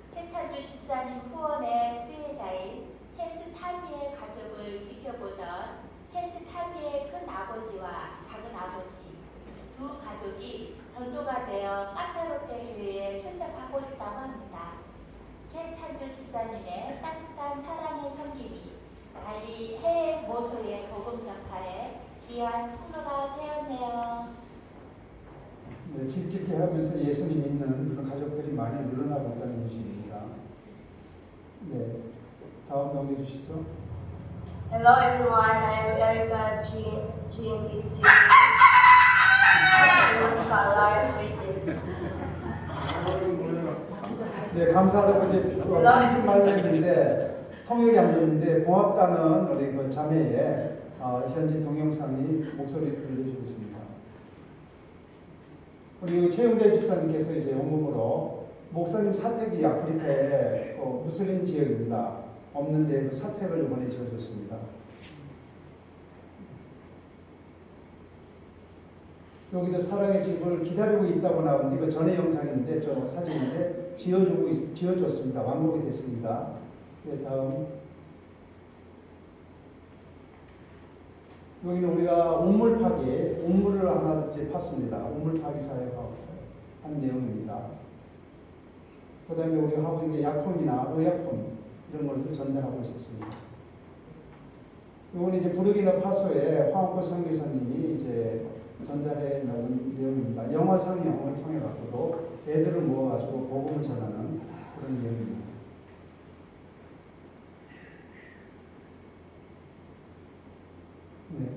Speaker 6: 최찬주 집사님 후원의 수혜자인 헨스타비의 가족을 지켜보던 헨스타비의 큰 아버지와 작은 아버지 두 가족이 전도가 되어 까다롭게 교회에 출석하고 있다고 합니다. 최찬주 집사님의 따뜻한 사랑의 섬김이 달리 해외 모소의 복음 전파에 귀한 통로가 되었네요.
Speaker 1: 네, 집 짓기 하면서 예수님 믿는 그런 가족들이 많이 늘어나고 있다는 것입니다. 네, 다음 넘겨 주시죠.
Speaker 7: Hello everyone, I am Erica GNPC. I'm a scholar Sweden.
Speaker 5: 네, 감사하다고 이제 편집 말했는데 통역이 안 됐는데 고맙다는 우리 그 자매의 현지 동영상이 목소리를 들려주고 있습니다. 우리 최영대 집사님께서 이제 원문으로 목사님 사택이 아프리카의 무슬림 지역입니다. 없는데 그 사택을 이번에 지어줬습니다. 여기도 사랑의 집을 기다리고 있다고 나오는데 이거 전에 영상인데 저 사진인데 지어줬습니다. 완공이 됐습니다. 네, 다음. 여기는 우리가 우물 파기, 우물을 하나 이제 팠습니다. 우물 파기 사역하고 한 내용입니다. 그 다음에 우리가 하고 있는 약품이나 의약품 이런 것을 전달하고 있었습니다. 이건 이제 부르키나파소의 황옥호 선교사님이 이제 전달해 나온 내용입니다. 영화 상영을 통해 갖고도 애들을 모아가지고 복음을 전하는 그런 내용입니다. 네.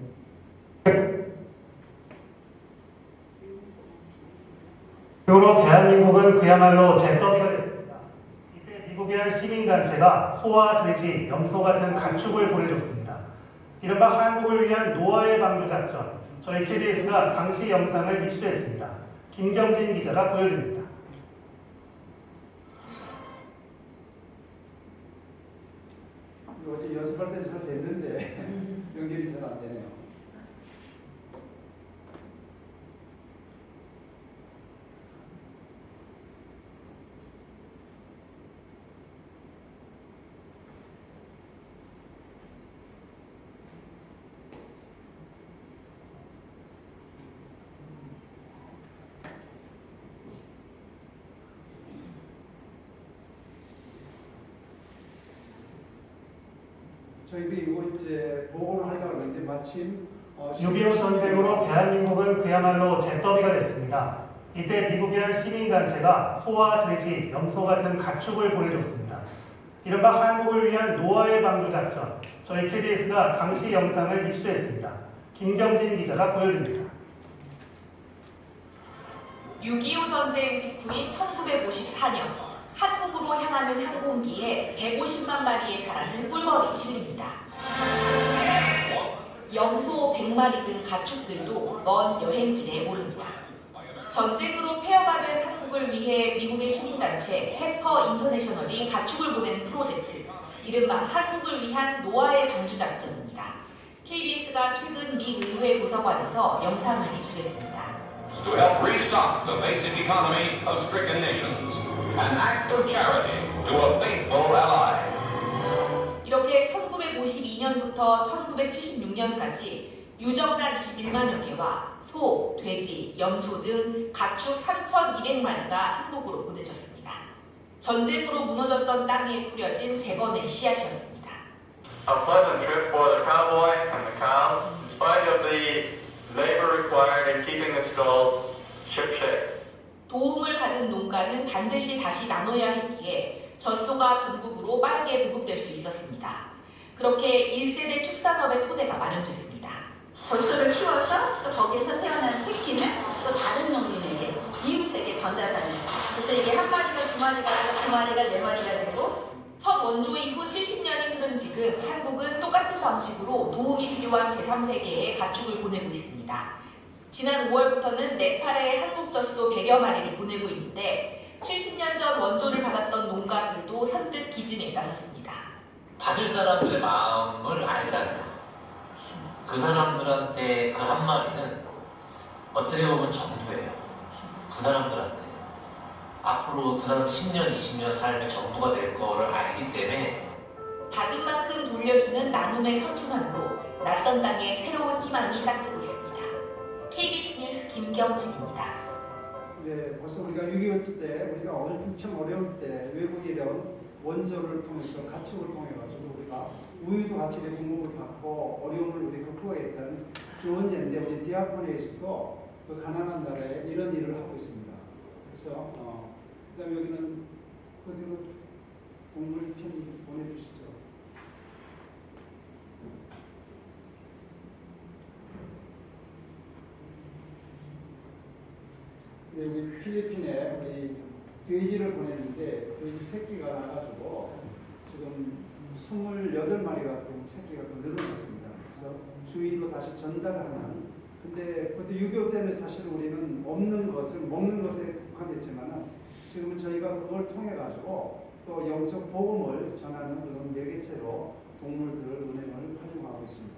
Speaker 8: 이후로 대한민국은 그야말로 잿더미가 됐습니다. 이때 미국의 한 시민단체가 소와 돼지, 염소 같은 가축을 보내줬습니다. 이른바 한국을 위한 노아의 방주 작전, 저희 KBS가 당시 영상을 입수했습니다. 김경진 기자가 보여드립니다.
Speaker 5: 어제 연습할 때 잘 됐는데 연결이 잘 안 되네요. 저희들이 이거 이제 보고를 하려고 하는데 마침
Speaker 8: 6.25 전쟁으로 대한민국은 그야말로 잿더미가 됐습니다. 이때 미국의 한 시민단체가 소와 돼지, 염소 같은 가축을 보내줬습니다. 이른바 한국을 위한 노아의 방주 작전, 저희 KBS가 당시 영상을 입수했습니다. 김경진 기자가 보여드립니다.
Speaker 9: 6.25 전쟁 직후인 1954년 한국으로 향하는 항공기에 150만 마리에 달하는 꿀벌이 실립니다. 염소 100마리 등 가축들도 먼 여행길에 오릅니다. 전쟁으로 폐허가 된 한국을 위해 미국의 시민단체 해퍼 인터내셔널이 가축을 보낸 프로젝트, 이른바 한국을 위한 노아의 방주 작전입니다. KBS가 최근 미 의회 도서관에서 영상을 입수했습니다.
Speaker 10: To help restock the basic economy of stricken nations. An act of charity to a faithful ally.
Speaker 9: 이렇게 1952년부터 1976년까지 유정란 21만여 개와 소, 돼지, 염소 등 가축 3,200마리가 한국으로 보내졌습니다. 전쟁으로 무너졌던 땅에 뿌려진 재건의 씨앗이었습니다.
Speaker 11: A pleasant trip for the cowboy and the cows, in spite of the labor required in keeping the stalls shipshape.
Speaker 9: 도움을 받은 농가는 반드시 다시 나눠야 했기에 젖소가 전국으로 빠르게 보급될 수 있었습니다. 그렇게 1세대 축산업의 토대가 마련됐습니다.
Speaker 12: 젖소를 키워서 또 거기에서 태어난 새끼는 또 다른 농민에게, 이웃에게 전달하는 거예요. 그래서 이게 한 마리가 두 마리가 되고 두 마리가 네 마리가 되고.
Speaker 9: 첫 원조 이후 70년이 흐른 지금 한국은 똑같은 방식으로 도움이 필요한 제3세계에 가축을 보내고 있습니다. 지난 5월부터는 네팔에 한국 젖소 100여 마리를 보내고 있는데 70년 전 원조를 받았던 농가들도 선뜻 기증에 나섰습니다.
Speaker 2: 받을 사람들의 마음을 알잖아요. 그 사람들한테 그 한 마리는 어떻게 보면 전부예요. 그 사람들한테. 앞으로 그 사람 10년, 20년 삶의 전부가 될 거를 알기 때문에
Speaker 9: 받은 만큼 돌려주는 나눔의 선순환으로 낯선 땅에 새로운 희망이 싹트고 있습니다. KBS 뉴스 김경진입니다.
Speaker 5: 네, 벌써 우리가 6.25 때 우리가 엄청 어려울 때 외국에 이런 원조를 통해서 가축을 통해 가지고 우리가 우유도 같이 공급을 받고 어려움을 우리 극복했던 좋은 예인데 우리 디아코니에서도 그 가난한 나라에 이런 일을 하고 있습니다. 그래서 그다음에 여기는 어디로 동물 편 보내주시죠.
Speaker 1: 여기 필리핀에 우리 돼지를 보냈는데 돼지 새끼가 나가지고 지금 28마리가 새끼가 더 늘어났습니다. 그래서 주의로 다시 전달하는. 근데 그것도 6.25 때는 사실 우리는 없는 것을 먹는 것에 국한됐지만은 지금은 저희가 그걸 통해 가지고 또 영적 복음을 전하는 그런 매개체로 동물들을 은행을 활용하고 있습니다.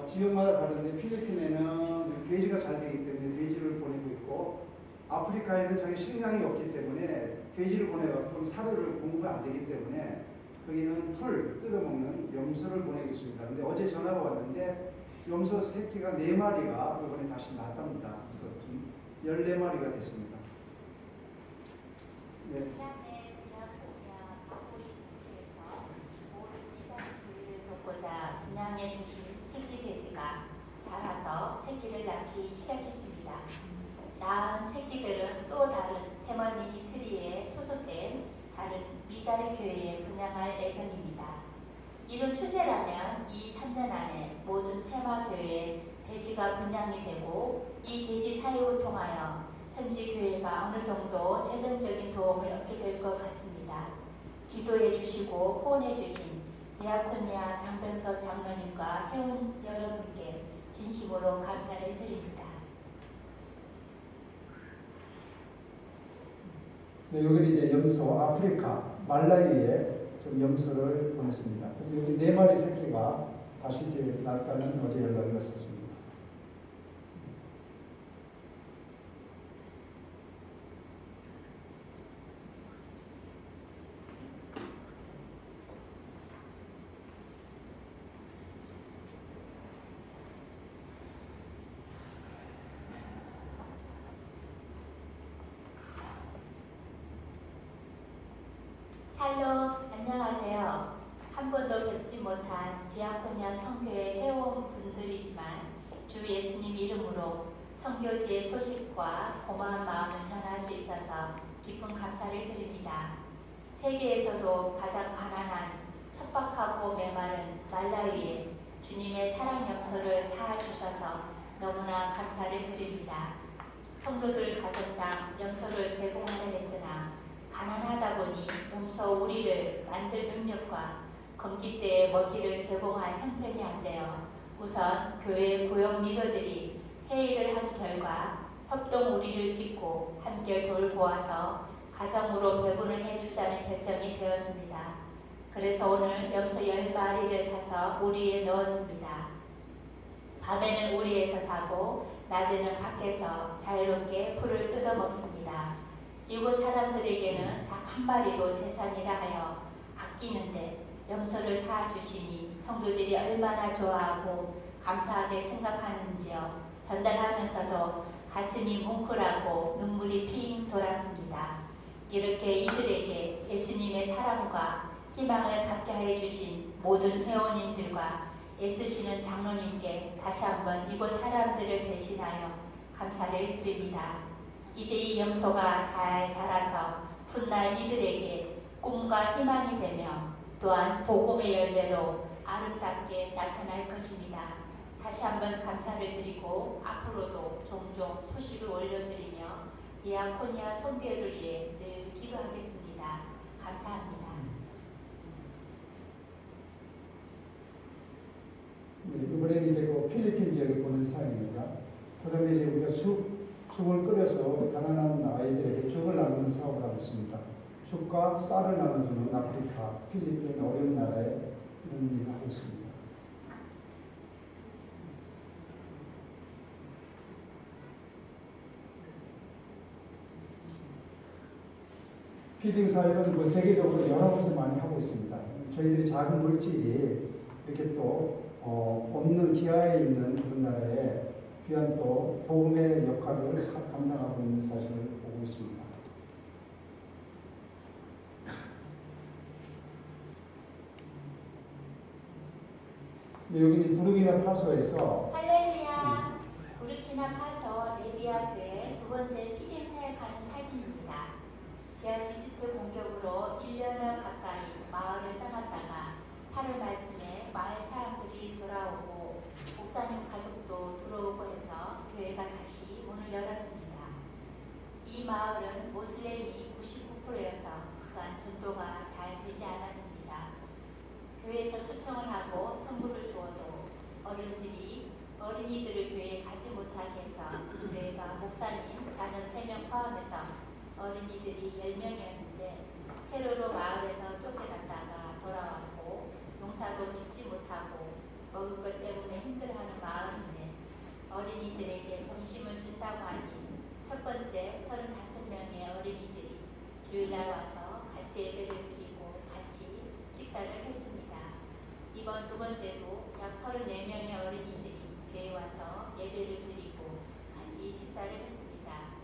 Speaker 1: 지역마다 다른데 필리핀에는 돼지가 잘 되기 때문에 돼지를 보내고 있고 아프리카에는 자기 식량이 없기 때문에 돼지를 보내갖고 사료를 공부가 안 되기 때문에 거기는 풀 뜯어먹는 염소를 보내고 있습니다. 근데 어제 전화가 왔는데 염소 새끼가 4마리가 이번에 다시 낳았답니다. 그래서 좀 14마리가 됐습니다. 네.
Speaker 6: 지난해 대학교야 아프리카에서 이장 교회를 돕고자 분양해 주신 새끼 돼지가 자라서 새끼를 낳기 시작했습니다. 낳은 새끼들은 또 다른 새멀 미니트리에 소속된 다른 미자리 교회에 분양할 예정입니다. 이런 추세라면 이 3년 안에 모든 새마 교회에 돼지가 분양이 되고 이 돼지 사육을 통하여 현지 교회가 어느 정도 재정적인 도움을 얻게 될 것 같습니다. 기도해 주시고 후원해 주신 디아코니아 장변석 장로님과 회원 여러분께 진심으로 감사를 드립니다.
Speaker 1: 네, 여기는 이제 염소 아프리카 말라위에 좀 염소를 보냈습니다. 여기 4마리 새끼가 다시 이제 낳았다는 어제 연락이 왔었습니다.
Speaker 6: 살롬, 안녕하세요. 한 번도 뵙지 못한 디아코니아 성교의 회원분들이지만 주 예수님 이름으로 성교지의 소식과 고마운 마음을 전할 수 있어서 깊은 감사를 드립니다. 세계에서도 가장 가난한 척박하고 메마른 말라위에 주님의 사랑 염소를 사주셔서 너무나 감사를 드립니다. 성도들 가정당 염소를 제공하려 했으나 가난하다 보니 몸소 우리를 만들 능력과 검기 때의 먹이를 제공할 형편이 안 되어 우선 교회 구역 리더들이 회의를 한 결과 협동 우리를 짓고 함께 돌보아서 가정으로 배분을 해주자는 결정이 되었습니다. 그래서 오늘 염소 10마리를 사서 우리에 넣었습니다. 밤에는 우리에서 자고 낮에는 밖에서 자유롭게 풀을 뜯어 먹습니다. 이곳 사람들에게는 닭 한 마리도 재산이라 하여 아끼는데 염소를 사주시니 성도들이 얼마나 좋아하고 감사하게 생각하는지요. 전달하면서도 가슴이 뭉클하고 눈물이 핑 돌았습니다. 이렇게 이들에게 예수님의 사랑과 희망을 갖게 해주신 모든 회원님들과 애쓰시는 장로님께 다시 한번 이곳 사람들을 대신하여 감사를 드립니다. 이제 이 염소가 잘 자라서 훗날 이들에게 꿈과 희망이 되며 또한 복음의 열매로 아름답게 나타날 것입니다. 다시 한번 감사를 드리고 앞으로도 종종 소식을 올려드리며 디아코니아 선교를 위해 늘 기도하겠습니다. 감사합니다.
Speaker 1: 네, 이번에는 이제 그 필리핀 지역에 보는 사연입니다. 그다음에 이제 우리가 죽을 끓여서 가난한 아이들에게 죽을 나누는 사업을 하고 있습니다. 죽과 쌀을 나눠주는 아프리카, 필리핀 어려운 나라에 이런 일을 하고 있습니다. 피딩 사업은 그 세계적으로 여러 곳에 많이 하고 있습니다. 저희들이 작은 물질이 이렇게 또 없는 기아에 있는 그런 나라에 귀한 또 복음의 역할을 감당하고 있는 사실을 보고 있습니다. 여기는 부르키나 파소에서
Speaker 6: 할렐루야! 부르키나파소 레비아 교회 두 번째 피딩 사역하는 사진입니다. 지하지스트 공격으로 1년여 가까이 마을을 떠났다가 8월 말쯤에 마을 사람들이 돌아오고 목사님 가족도 들어오고 해서 교회가 다시 문을 열었습니다. 어린이들을 교회에 가지 못하게 해서 교회가 목사님, 자녀 3명 포함해서 어린이들이 10명이었는데 테러로 마을에서 쫓겨났다가 돌아왔고 농사도 짓지 못하고 먹을 것 때문에 힘들어하는 마을인데 어린이들에게 점심을 준다고 하니 첫 번째 35명의 어린이들이 주일날 와서 같이 예배를 드리고 같이 식사를 했습니다. 이번 두 번째도 약 34명의 어린이들이 교회에 와서 예배를 드리고 같이 식사를 했습니다.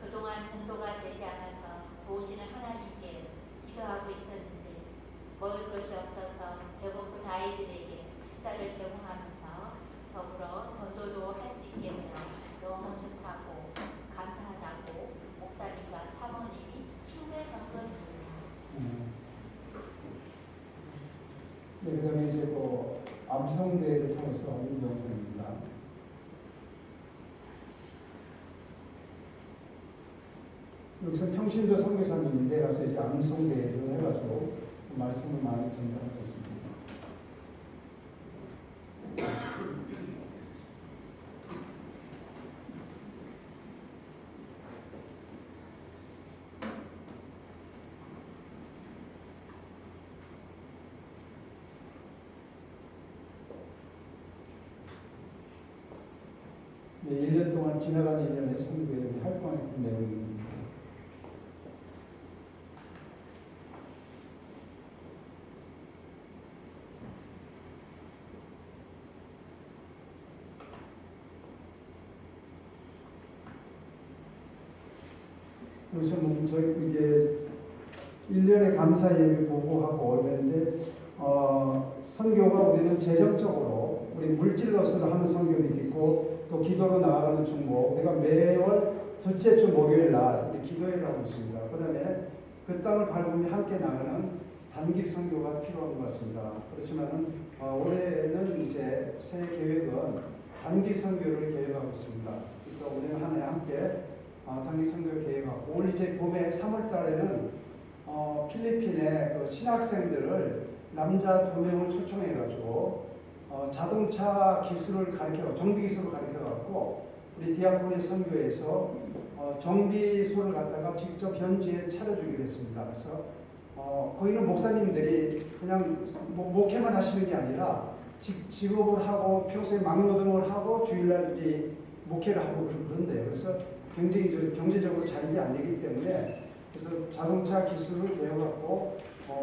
Speaker 6: 그동안 전도가 되지 않아서 도우시는 하나님께 기도하고 있었는데 먹을 것이 없어서 배고픈 아이들에게 식사를 제공하면서 더불어 전도도 할 수 있게 되어 너무 좋다고 감사하다고 목사님과 사모님이 친구의 건강입니다.
Speaker 1: 네, 그 다음에 이제 암송대회를 통해서 이 영상입니다. 여기서 평신도 선교사님인데 가서 이제 암송대회를 해가지고 말씀을 많이 전달하고 있습니다. 네, 1년 동안 지나간 1년의 선교에 활동했던 내용입니다. 그래서 저희 이제 1년의 감사 예배 보고하고 이랬는데 선교가 우리는 재정적으로 우리 물질로서도 하는 선교도 있겠고 또 기도로 나아가는 중보. 내가 매월 둘째 주 목요일 날 기도회를 하고 있습니다. 그다음에 그 땅을 밟으며 함께 나가는 단기 선교가 필요한 것 같습니다. 그렇지만은 올해는 이제 새 계획은 단기 선교를 계획하고 있습니다. 그래서 우리는 한 해 함께 단기 선교를 계획하고 올 이제 봄에 3월 달에는 필리핀의 그 신학생들을 남자 2명을 초청해가지고 자동차 기술을 정비 기술을 가르쳐갖고 우리 디아코니 선교에서 정비소를 갖다가 직접 현지에 차려주기로 했습니다. 그래서 거기는 목사님들이 그냥 목회만 하시는 게 아니라 직업을 하고 평소에 막노동을 하고 주일날 이제 목회를 하고 그런데요. 그래서 굉장히 경제적으로 자립이 안 되기 때문에 그래서 자동차 기술을 배워갖고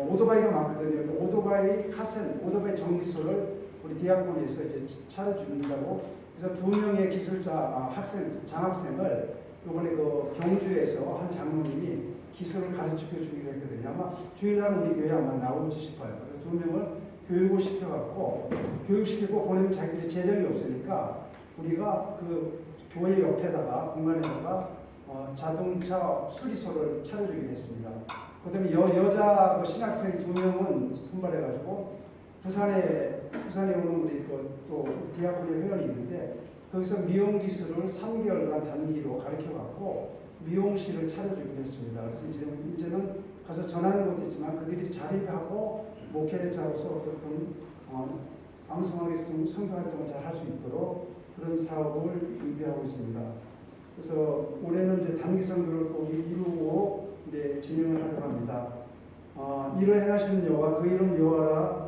Speaker 1: 오토바이가 많거든요. 오토바이 카센, 오토바이 정비소를 우리 디아코니에서 이제 차려준다고. 그래서 2명의 기술자 장학생을 이번에 그 경주에서 한 장로님이 기술을 가르쳐 주기로 했거든요. 아마 주일날 우리 교회 아마 나오지 싶어요. 그래서 2명을 교육을 시켜갖고 교육시키고 보내면 자기들이 재정이 없으니까 우리가 그 교회 옆에다가 공간에다가 자동차 수리소를 차려주기로 했습니다. 그 다음에 여자 신학생 2명은 선발해가지고 부산에 오는 우리 또 디아코니 회원이 있는데 거기서 미용 기술을 3개월간 단기로 가르쳐갖고 미용실을 차려주기로 했습니다. 그래서 이제는 가서 전하는 것도 있지만 그들이 자립하고 목회자로서 어떻든 왕성하게 선교 활동을 잘 할 수 있도록 그런 사업을 준비하고 있습니다. 그래서 올해는 이제 단기 선교를 꼭 이루고 이제 진행을 하려고 합니다. 이를 행하시는 여호와 그 이름 여호와라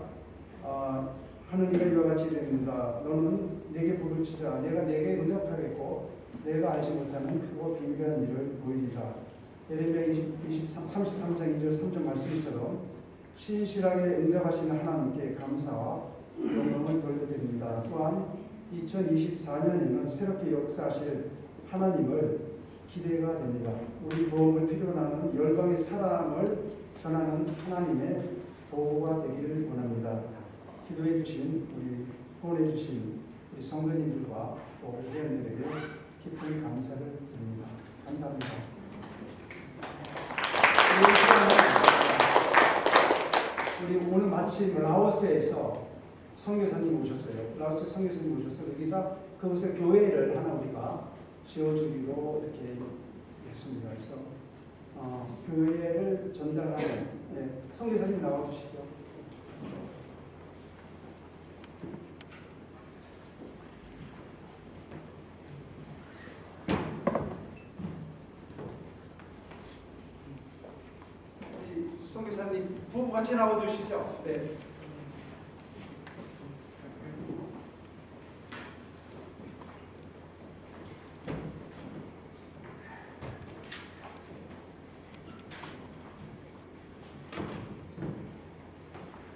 Speaker 1: 하는 이가 이와 같이 이르노라. 너는 내게 부르짖으라. 내가 내게 응답하겠고 내가 알지 못하는 크고 비밀한 일을 보이리라. 예레미야 33장 2절 3절 말씀처럼 신실하게 응답하시는 하나님께 감사와 영광을 돌려드립니다. 또한 2024년에는 새롭게 역사하실 하나님을 기대가 됩니다. 우리 도움을 필요로 하는 열방의 사랑을 전하는 하나님의 보호가 되기를 원합니다. 기도해 주신 후원해 주신 우리 성도님들과 또 회원들에게 깊은 감사를 드립니다. 감사합니다. 우리 오늘 마침 라오스에서 선교사님 오셨어요. 라오스 선교사님 오셔서 여기서 그곳에 교회를 하나 우리가 지어주기로 이렇게 했습니다. 그래서 교회를 전달하는 선교사님 나와주시죠.
Speaker 5: 성교사님 부부 같이 나와주시죠. 네.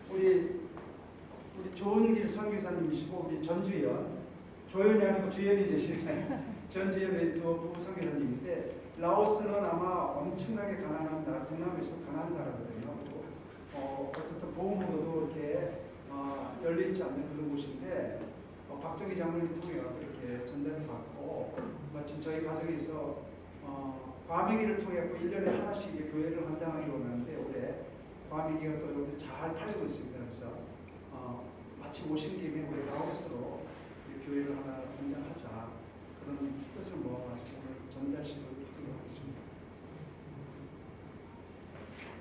Speaker 5: 우리 조은길 선교사님이시고 우리 전주연 조연이 아니고 주연이 되시네. 전주연의 두 부부 선교사님인데 라오스는 아마 엄청나게 가난한 나라, 동남에서 가난한 나라거든요. 어쨌든 보험으로도 이렇게 열리지 않는 그런 곳인데 박정희 장로님 통해 이렇게 전달을 받고 마침 저희 가정에서 과메기를 통해 1년에 하나씩 교회를 헌당하기로 하는데 올해 과메기가 또 이렇게 잘 팔리고 있습니다. 그래서 마치 오신 김에 우리 라오스로 교회를 하나 헌당하자 그런 뜻을 모아가지고 오늘 전달식을 드리도록 하겠습니다.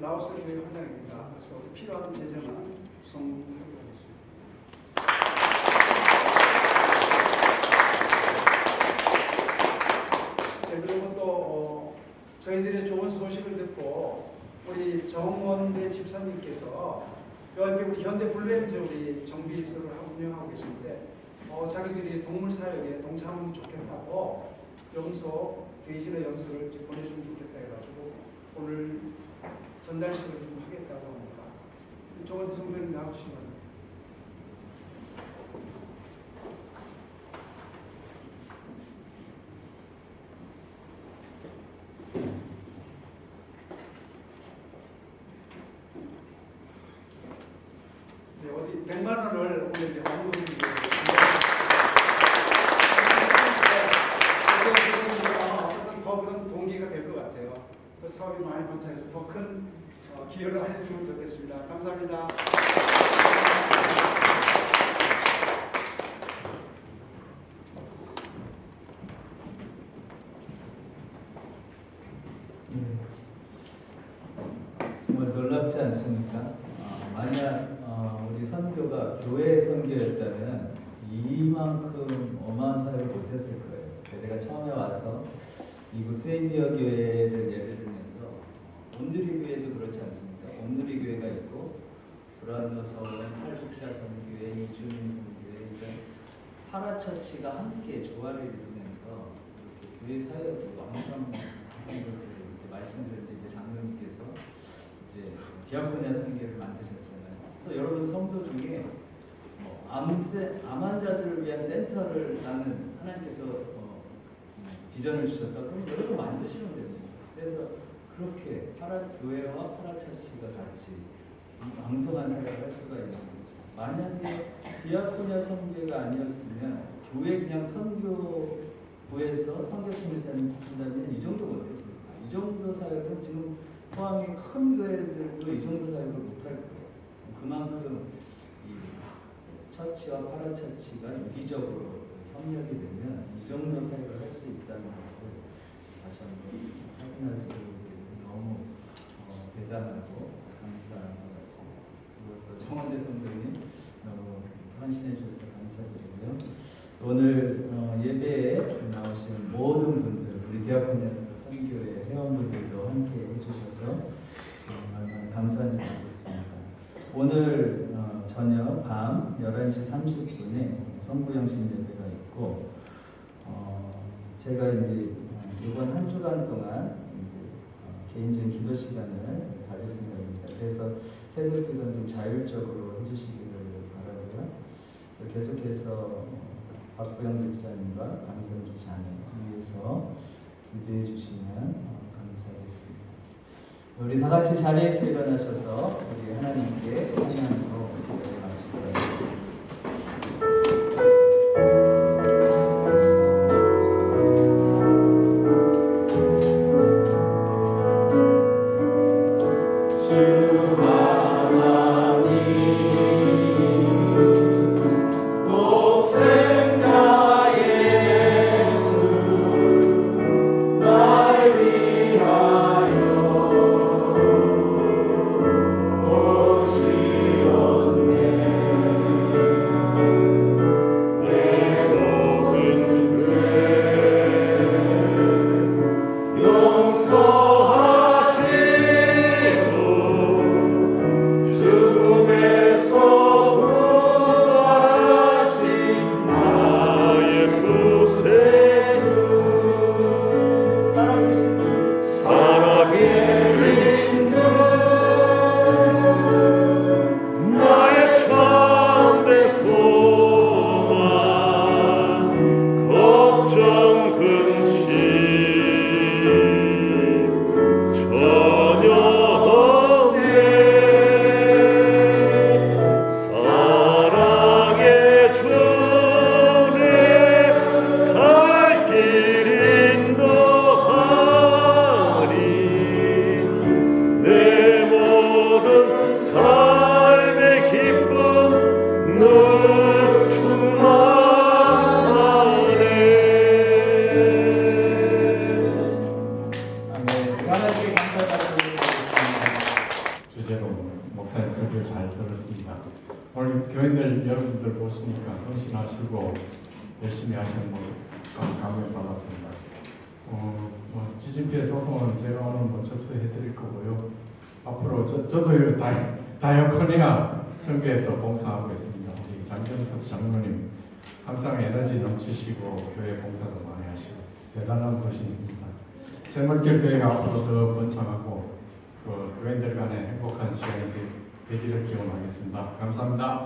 Speaker 5: 라오스 교회 헌당입니다. 그래서 필요한 재정은 송부하도록 하겠습니다. 네, 그리고 또 저희들의 좋은 소식을 듣고 우리 정원대 집사님께서 여기 우리 현대 블루엔즈 우리 정비소를 운영하고 계신데 자기들이 동물 사육에 동참하면 좋겠다고 염소, 돼지나 염소를 보내주면 좋겠다 해가지고 오늘 전달식을 좀 하겠다고 합니다. 정원대 성도님 나오시면. 네, 어디 100만 원을 오늘 이제 방문드리고 어쨌든 더 그런 동기가 될 것 같아요. 그 사업이 많이 번창해서 더 큰 기여를 해주시면 좋겠습니다. 감사합니다.
Speaker 4: 정말 놀랍지 않습니까? 만약 우리 선교가 교회 선교였다면 이만큼 어마어마한 사역을 못했을 거예요. 제가 처음에 와서 미국 세이비어 교회를 예를 들면서 온누리 교회도 그렇지 않습니까? 온누리 교회가 있고 두란노 서원, 팔국자 선교회, 이주민 선교회, 이런 파라처치가 함께 조화를 이루면서 이렇게 교회 사역이 왕성한 것을 이제 말씀드렸는데 이제 장로님께서 이제 디아코니아 선교회를 만드셨잖아요. 그래서 여러분 성도 중에 암 환자들을 위한 센터를 나는 하나님께서 비전을 주셨다. 그럼 여러분 만드시면 됩니다. 그래서 그렇게 교회와 파라처치가 같이 왕성한 사역을 할 수가 있는 거죠. 만약에 디아코니아 선교회가 아니었으면 교회 그냥 선교부에서 선교팀을 한다면 이 정도 못했을 거예요. 이 정도 사역은 지금 포항의 큰 교회들도 이 정도 사역을 못할 거예요. 그만큼 이 처치와 파라처치가 유기적으로 협력이 되면 이 정도 사역을 할 수 있다는 것을 다시 한번 확인할 수 있게 돼서 너무 대단하고 감사한 것 같습니다. 그리고 또 정원대 성도님 너무 헌신해 주셔서 감사드리고요. 오늘 예배에 나오신 모든 분들, 우리 디아코니아 선교회 회원분들도 함께 해주셔서 얼마나 감사한지 모르겠습니다. 오늘 저녁 밤 11시 30분에 성부영신 예배가 있고 제가 이제 이번 한 주간 동안 이제 개인적인 기도 시간을 가질 생각입니다. 그래서 새벽 기도는 좀 자율적으로 해주시기를 바라고요. 계속해서 박보영 집사님과 강성주 자매 위해서 기도해 주시면 감사하겠습니다. 우리 다 같이 자리에서 일어나셔서 우리 하나님께 찬양으로 기도를 마치도록 하겠습니다.
Speaker 2: Oh
Speaker 13: 삶의 기쁨 늘 충만하네.
Speaker 1: 아멘. 하나님께 감사의 말씀 드리겠습니다.
Speaker 14: 주제로 목사님 설교 잘 들었습니다. 오늘 교인들 여러분들 보시니까 헌신하시고 열심히 하시는 모습 감명 받았습니다. 지진 피해 소송은 제가 오늘 접수해드릴 거고요. 앞으로 저도 다이어코니아 선교에 또 봉사하고 있습니다. 우리 장경섭 장로님 항상 에너지 넘치시고 교회 봉사도 많이 하시고 대단한 분이십니다. 새물길 교회가 앞으로 더 번창하고 교인들 간에 행복한 시간이 되기를 기원하겠습니다. 감사합니다.